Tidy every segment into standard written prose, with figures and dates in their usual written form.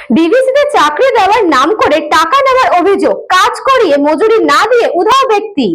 ডিভিসিতে চাকরি দেওয়ার নাম করে টাকা নেওয়ার অভিযোগ, কাজ করিয়ে মজুরি না দিয়ে উধাও ব্যক্তি।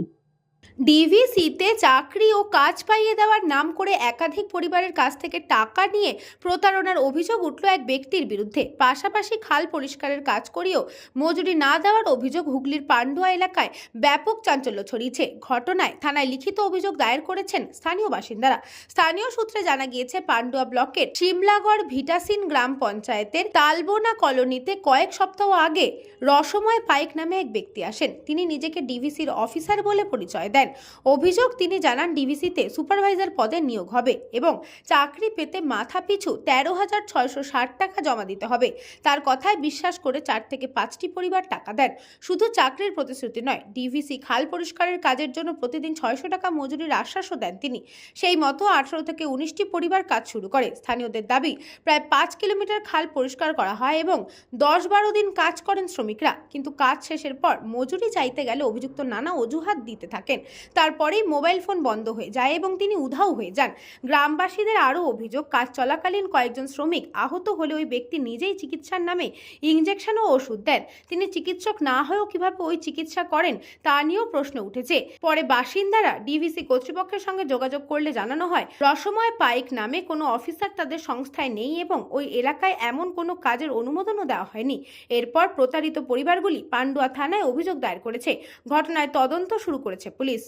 ডিভিসিতে চাকরি ও কাজ পাইয়ে দেওয়ার নাম করে একাধিক পরিবারের কাছ থেকে টাকা নিয়ে প্রতারণার অভিযোগ উঠল এক ব্যক্তির বিরুদ্ধে। পাশাপাশি খাল পরিষ্কারের কাজ করিয়েও মজুরি না দেওয়ার অভিযোগ হুগলির পান্ডুয়া এলাকায় ব্যাপক চাঞ্চল্য ছড়িয়েছে। ঘটনায় থানায় লিখিত অভিযোগ দায়ের করেছেন স্থানীয় বাসিন্দারা। স্থানীয় সূত্রে জানা গিয়েছে, পান্ডুয়া ব্লকের শিমলাগড় ভিটাসিন গ্রাম পঞ্চায়েতের তালবোনা কলোনিতে কয়েক সপ্তাহ আগে রসময় পাইক নামে এক ব্যক্তি আসেন। তিনি নিজেকে ডিভিসির অফিসার বলে পরিচয় দেন। অভিযোগ, তিনি জানান ডিভিসিতে সুপারভাইজার পদে নিয়োগ হবে এবং চাকরি পেতে মাথা পিছু 13,660 টাকা জমা দিতে হবে। তার কথায় বিশ্বাস করে 4 থেকে 5টি পরিবার টাকা দেন। শুধু চাকরির প্রতিশ্রুতি নয়, ডিভিসি খাল পরিষ্কারের কাজের জন্য প্রতিদিন 600 টাকা মজুরির আশ্বাসও দেন তিনি। সেই মতো 18 থেকে 19টি পরিবার কাজ শুরু করে। স্থানীয়দের দাবি, প্রায় 5 কিলোমিটার খাল পরিষ্কার করা হয় এবং 10-12 দিন কাজ করেন শ্রমিকরা, কিন্তু কাজ শেষের পর মজুরি চাইতে গেলে অভিযুক্ত নানা অজুহাত দিতে থাকেন। তারপরেই মোবাইল ফোন বন্ধ হয়ে যায় এবং তিনি উধাও হয়ে যান। গ্রামবাসীদের আরও অভিযোগ, কাজ চলাকালীন কয়েকজন শ্রমিক আহত হলে ওই ব্যক্তি নিজেই চিকিৎসার নামে ইঞ্জেকশন ও ওষুধ দেন। তিনি চিকিৎসক না হয়েও কিভাবে ওই চিকিৎসা করেন তা নিয়েও প্রশ্ন উঠেছে। পরে বাসিন্দারা ডিভিসি কর্তৃপক্ষের সঙ্গে যোগাযোগ করলে জানানো হয়, রসময় পাইক নামে কোনো অফিসার তাদের সংস্থায় নেই এবং ওই এলাকায় এমন কোনো কাজের অনুমোদনও দেওয়া হয়নি। এরপর প্রতারিত পরিবারগুলি পান্ডুয়া থানায় অভিযোগ দায়ের করেছে। ঘটনায় তদন্ত শুরু করেছে পুলিশ।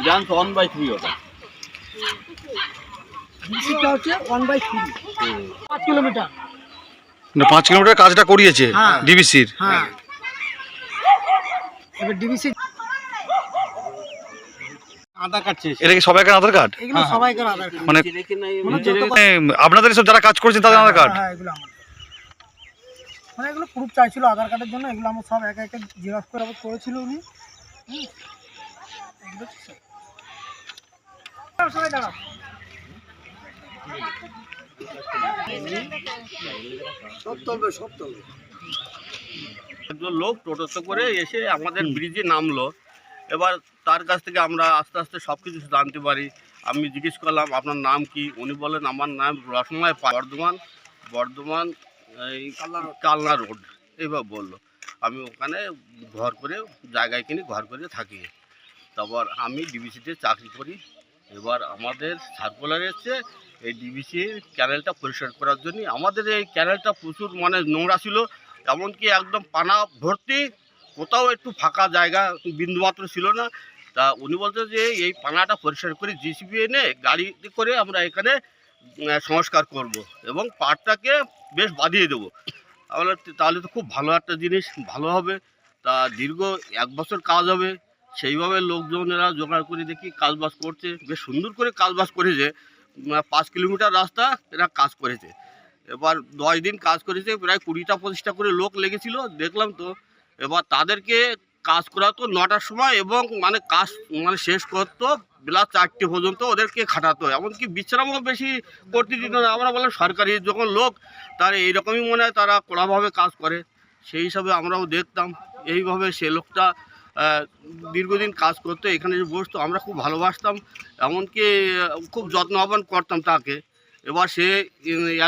1/3 ওটা ডিভিসিটা হচ্ছে 1/3 5 কিলোমিটার। না 5 কিলোমিটার কাজটা করিয়েছে ডিভিসির। হ্যাঁ, এবার ডিভিসি আধার কার্ড চেয়েছে। এটা কি সবাইকার আধার কার্ড? এগুলো সবাইকার আধার কার্ড। মানে আপনাদের সব যারা কাজ করেছেন তাদের আধার কার্ড? হ্যাঁ, এগুলো আমাদের। মানে এগুলো প্রুফ চাইছিল আধার কার্ডের জন্য, এগুলো আমরা সব একা একা জেরক্স করে আবার করেছিল উনি। এগুলো সবাই দাঁড়াও। একজন লোক টোটোতে করে এসে আমাদের ব্রিজে নামলো। এবার তার কাছ থেকে আমরা আস্তে আস্তে সব কিছু জানতে পারি। আমি জিজ্ঞেস করলাম, আপনার নাম কি? উনি বলেন, আমার নাম রসময় পাইক, বর্ধমান এই কালনা রোড, এইভাবে বললো। আমি ওখানে ঘর করে জায়গায় কিনে ঘর করে থাকি। তারপর আমি ডিবিসিতে চাকরি করি। এবার আমাদের সার্কুলার এসছে এই ডিবিসির ক্যানেলটা পরিষ্কার করার জন্য। আমাদের এই ক্যানেলটা প্রচুর মানে নোংরা ছিল, এমনকি একদম পানা ভর্তি, কোথাও একটু ফাঁকা জায়গা বিন্দুমাত্র ছিল না। তা উনি বলতে যে এই পানাটা পরিষ্কার করে জিসিবি এনে গাড়ি করে আমরা এখানে সংস্কার করব এবং পাড়টাকে বেশ বাঁধিয়ে দেবো। তাহলে তো খুব ভালো একটা জিনিস, ভালো হবে। তা দীর্ঘ 1 বছর কাজ হবে, সেইভাবে লোকজনেরা জোগাড় করে দেখি কাজবাজ করছে, বেশ সুন্দর করে কাজবাজ করেছে। 5 কিলোমিটার রাস্তা এরা কাজ করেছে। এবার 10 দিন কাজ করেছে, প্রায় 20টা-25টা করে লোক লেগেছিল দেখলাম তো। এবার তাদেরকে কাজ করাতো 9টার সময় এবং মানে কাজ মানে শেষ করতো বেলা 4টে পর্যন্ত, ওদেরকে খাটাতো, এমনকি বিশ্রামও বেশি করতে দিত না। আমরা বললাম সরকারি যখন লোক, তারা এইরকমই মনে হয় তারা কড়াভাবে কাজ করে, সেই হিসাবে আমরাও দেখতাম। এইভাবে সে লোকটা দীর্ঘদিন কাজ করতো, এখানে যে বসতো আমরা খুব ভালোবাসতাম, এমনকি খুব যত্ন আহ্বান করতাম তাকে। এবার সে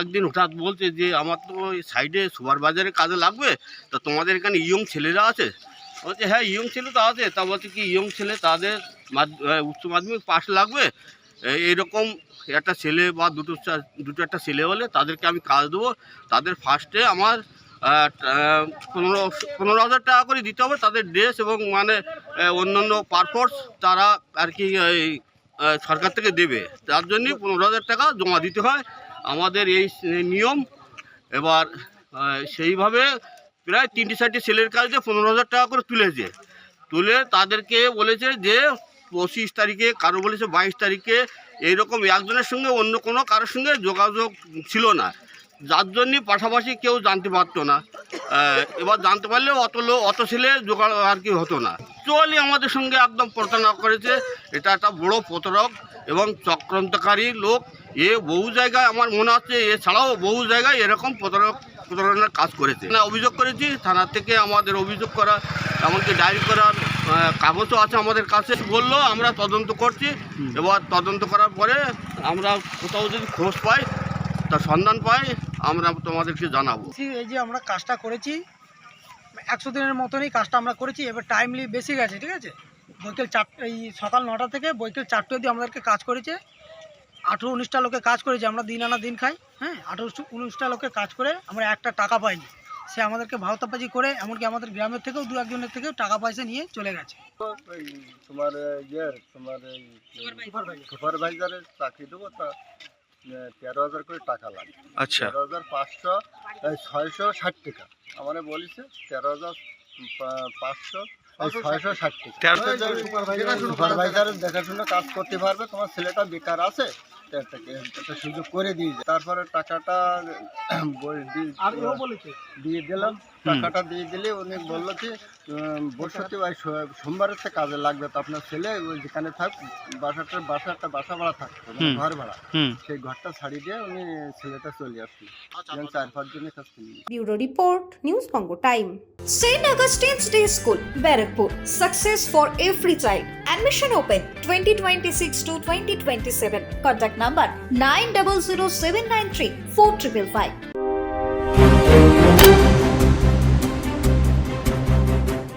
একদিন হঠাৎ বলছে যে আমার তো সাইডে সুপারভাইজারের কাজে লাগবে, তা তোমাদের এখানে ইয়ং ছেলেরা আছে? বলছে হ্যাঁ ইয়ং ছেলে তো আছে। তা বলছে কি ইয়ং ছেলে, তাদের উচ্চ মাধ্যমিক পাস লাগবে, এইরকম একটা ছেলে বা দুটো একটা ছেলে হলে তাদেরকে আমি কাজ দেবো। তাদের ফার্স্টে আমার 15,000 টাকা করে দিতে হবে, তাদের ড্রেস এবং মানে অন্যান্য পারপোর্স তারা আর কি সরকার থেকে দেবে, তার জন্যই 15,000 টাকা জমা দিতে হয়, আমাদের এই নিয়ম। এবার সেইভাবে প্রায় 3-4টি ছেলের কাছে 15,000 টাকা করে তুলে তাদেরকে বলেছে যে 25 তারিখে, কারো বলেছে 22 তারিখে, এইরকম একজনের সঙ্গে অন্য কোনো কারোর সঙ্গে যোগাযোগ ছিল না, যার জন্যই পাশাপাশি কেউ জানতে পারতো না। এবার জানতে পারলে অত ছেলে জোগাড় আর কি হতো না। চলি আমাদের সঙ্গে একদম প্রতারণা করেছে। এটা একটা বড় প্রতারক এবং চক্রান্তকারী লোক। এ বহু জায়গায় আমার মনে হচ্ছে, এছাড়াও বহু জায়গায় এরকম প্রতারণার কাজ করেছে। অভিযোগ করেছি থানা থেকে, আমাদের অভিযোগ করা, এমনকি ডায়েরি করার কাগজও আছে আমাদের কাছে। বললো আমরা তদন্ত করছি। এবার তদন্ত করার পরে আমরা কোথাও যদি খোঁজ পাই, তার সন্ধান পাই, আমরা তোমাদেরকে জানাবো। এই যে আমরা কাজটা করেছি 100 দিনের মতনই কাজটা আমরা করেছি, এবার টাইমলি বেশি গেছে, ঠিক আছে। বৈকাল 4 এই সকাল 9টা থেকে বৈকাল 4টে অবধি আমাদেরকে কাজ করেছে। 18-19টা লোকে কাজ করেছে, আমরা দিন আনা দিন খাই, হ্যাঁ। 18-19টা লোকে কাজ করে আমরা একটা টাকা পাইনি। সে আমাদেরকে ভাওতাবাজি করে, এমনকি আমাদের গ্রামের থেকেও 2-1জনের থেকেও টাকা পয়সা নিয়ে চলে গেছে। তোমার সুপারভাইজারের চাকরি দেবো, তা 13,000 করে টাকা লাগে। আচ্ছা 13,560 টাকা আমার বলেছে, 13,560 টাকা। সুপারভাইজারের দেখাশোনা কাজ করতে পারবে, তোমার ছেলেটা বেকার আছে, একটা সুযোগ করে দিয়ে তারপরে টাকাটা দিয়ে দিলাম। টাকাটা দিয়ে দিলে উনি বললো যে বৃহস্পতিবার সোমবারের থেকে কাজে লাগবে, তো আপনার ছেলে ওই যেখানে থাক বাসা ভাড়া থাকতো, ঘর ভাড়া, সেই ঘরটা ছাড়িয়ে দিয়ে উনি ছেলেটা চলে আসলো। 4-5 জনের কাছ থেকে। Bureau report, news Banga time. St. Augustine's Day School, Barakpur. Success for every child. Admission open 2026 to 2027. Contact number 900793 4555.